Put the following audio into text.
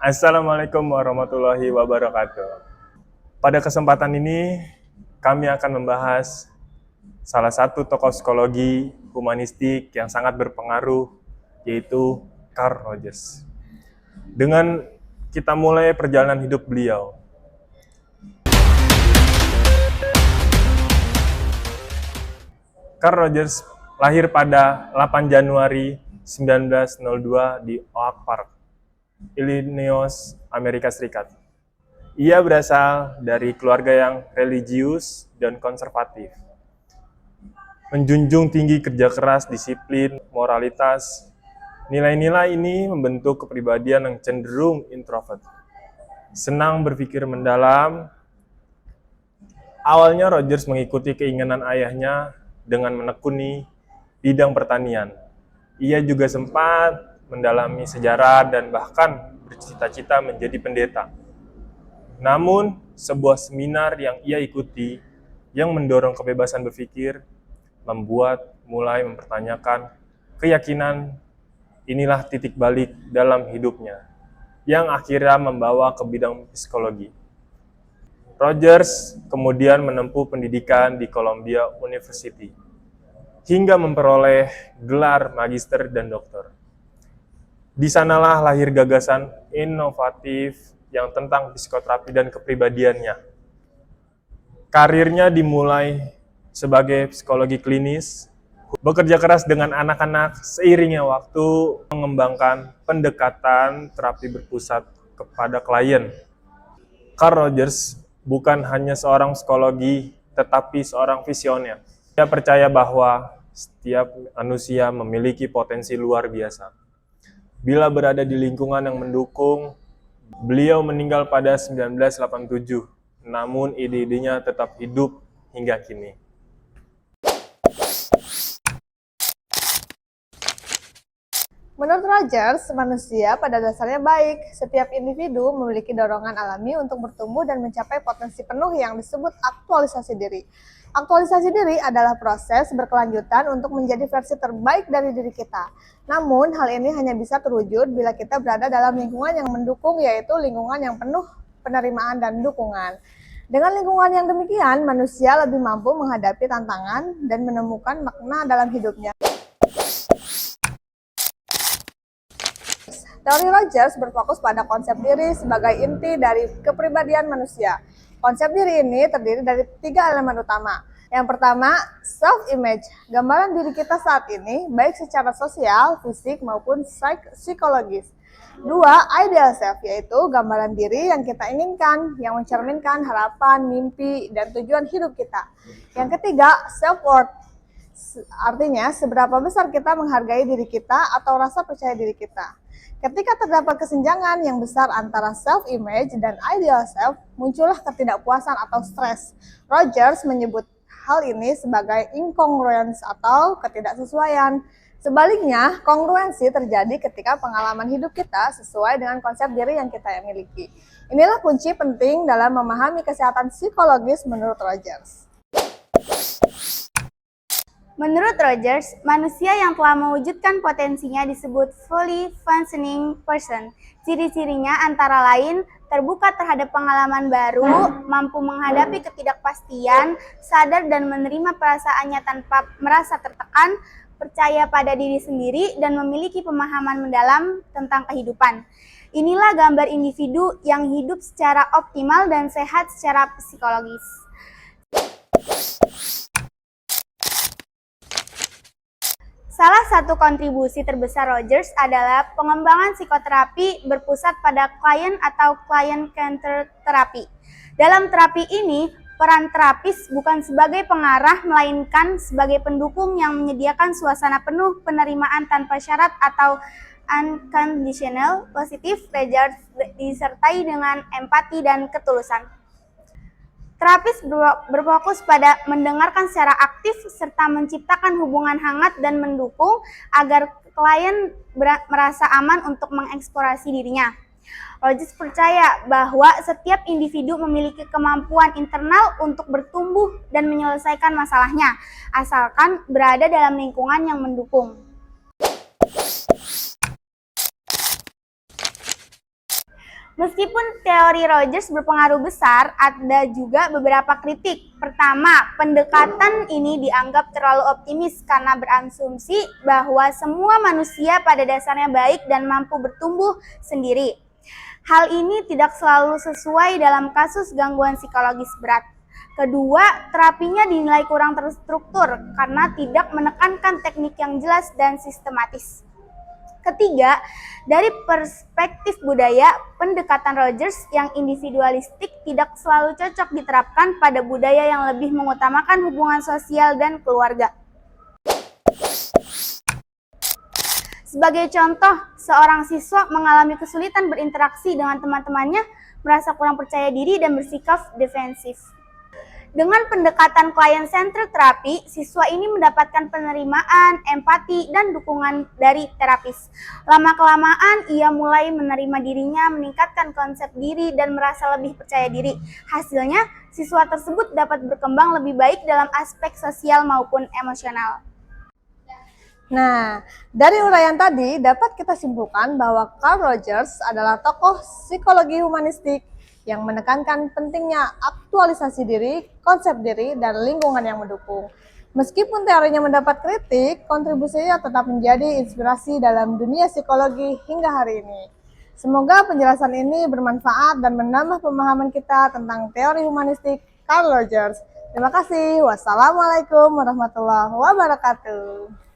Assalamualaikum warahmatullahi wabarakatuh. Pada kesempatan ini, kami akan membahas salah satu tokoh psikologi humanistik yang sangat berpengaruh, yaitu Carl Rogers. Dengan kita mulai perjalanan hidup beliau. Carl Rogers lahir pada 8 Januari 1902 di Oak Park, Illinois, Amerika Serikat. Ia berasal dari keluarga yang religius dan konservatif. Menjunjung tinggi kerja keras, disiplin, moralitas. Nilai-nilai ini membentuk kepribadian yang cenderung introvert. Senang berpikir mendalam. Awalnya Rogers mengikuti keinginan ayahnya dengan menekuni bidang pertanian. Ia juga sempat mendalami sejarah dan bahkan bercita-cita menjadi pendeta. Namun, sebuah seminar yang ia ikuti yang mendorong kebebasan berpikir membuat mulai mempertanyakan keyakinan. Inilah titik balik dalam hidupnya yang akhirnya membawa ke bidang psikologi. Rogers kemudian menempuh pendidikan di Columbia University hingga memperoleh gelar magister dan doktor. Di sanalah lahir gagasan inovatif yang tentang psikoterapi dan kepribadiannya. Karirnya dimulai sebagai psikologi klinis, bekerja keras dengan anak-anak seiringnya waktu mengembangkan pendekatan terapi berpusat kepada klien. Carl Rogers bukan hanya seorang psikologi, tetapi seorang visioner. Dia percaya bahwa setiap manusia memiliki potensi luar biasa. Bila berada di lingkungan yang mendukung, beliau meninggal pada 1987, namun ide-idenya tetap hidup hingga kini. Menurut Rogers, manusia pada dasarnya baik. Setiap individu memiliki dorongan alami untuk bertumbuh dan mencapai potensi penuh yang disebut aktualisasi diri. Aktualisasi diri adalah proses berkelanjutan untuk menjadi versi terbaik dari diri kita. Namun, hal ini hanya bisa terwujud bila kita berada dalam lingkungan yang mendukung, yaitu lingkungan yang penuh penerimaan dan dukungan. Dengan lingkungan yang demikian, manusia lebih mampu menghadapi tantangan dan menemukan makna dalam hidupnya. Teori Rogers berfokus pada konsep diri sebagai inti dari kepribadian manusia. Konsep diri ini terdiri dari 3 elemen utama. Yang pertama, self-image, gambaran diri kita saat ini, baik secara sosial, fisik, maupun psikologis. 2, ideal self, yaitu gambaran diri yang kita inginkan, yang mencerminkan harapan, mimpi, dan tujuan hidup kita. Yang ketiga, self-worth, artinya seberapa besar kita menghargai diri kita atau rasa percaya diri kita. Ketika terdapat kesenjangan yang besar antara self-image dan ideal self, muncullah ketidakpuasan atau stres. Rogers menyebut hal ini sebagai incongruence atau ketidaksesuaian. Sebaliknya, kongruensi terjadi ketika pengalaman hidup kita sesuai dengan konsep diri yang kita miliki. Inilah kunci penting dalam memahami kesehatan psikologis menurut Rogers. Menurut Rogers, manusia yang telah mewujudkan potensinya disebut fully functioning person. Ciri-cirinya antara lain terbuka terhadap pengalaman baru, mampu menghadapi ketidakpastian, sadar dan menerima perasaannya tanpa merasa tertekan, percaya pada diri sendiri, dan memiliki pemahaman mendalam tentang kehidupan. Inilah gambar individu yang hidup secara optimal dan sehat secara psikologis. Salah satu kontribusi terbesar Rogers adalah pengembangan psikoterapi berpusat pada klien atau client-centered therapy. Dalam terapi ini, peran terapis bukan sebagai pengarah, melainkan sebagai pendukung yang menyediakan suasana penuh penerimaan tanpa syarat atau unconditional positive regard disertai dengan empati dan ketulusan. Terapis berfokus pada mendengarkan secara aktif serta menciptakan hubungan hangat dan mendukung agar klien merasa aman untuk mengeksplorasi dirinya. Rogers percaya bahwa setiap individu memiliki kemampuan internal untuk bertumbuh dan menyelesaikan masalahnya, asalkan berada dalam lingkungan yang mendukung. Meskipun teori Rogers berpengaruh besar, ada juga beberapa kritik. Pertama, pendekatan ini dianggap terlalu optimis karena berasumsi bahwa semua manusia pada dasarnya baik dan mampu bertumbuh sendiri. Hal ini tidak selalu sesuai dalam kasus gangguan psikologis berat. Kedua, terapinya dinilai kurang terstruktur karena tidak menekankan teknik yang jelas dan sistematis. Ketiga, dari perspektif budaya, pendekatan Rogers yang individualistik tidak selalu cocok diterapkan pada budaya yang lebih mengutamakan hubungan sosial dan keluarga. Sebagai contoh, seorang siswa mengalami kesulitan berinteraksi dengan teman-temannya, merasa kurang percaya diri dan bersikap defensif. Dengan pendekatan client-centered terapi, siswa ini mendapatkan penerimaan, empati, dan dukungan dari terapis. Lama-kelamaan, ia mulai menerima dirinya, meningkatkan konsep diri, dan merasa lebih percaya diri. Hasilnya, siswa tersebut dapat berkembang lebih baik dalam aspek sosial maupun emosional. Nah, dari uraian tadi dapat kita simpulkan bahwa Carl Rogers adalah tokoh psikologi humanistik yang menekankan pentingnya aktualisasi diri, konsep diri, dan lingkungan yang mendukung. Meskipun teorinya mendapat kritik, kontribusinya tetap menjadi inspirasi dalam dunia psikologi hingga hari ini. Semoga penjelasan ini bermanfaat dan menambah pemahaman kita tentang teori humanistik Carl Rogers. Terima kasih. Wassalamualaikum warahmatullahi wabarakatuh.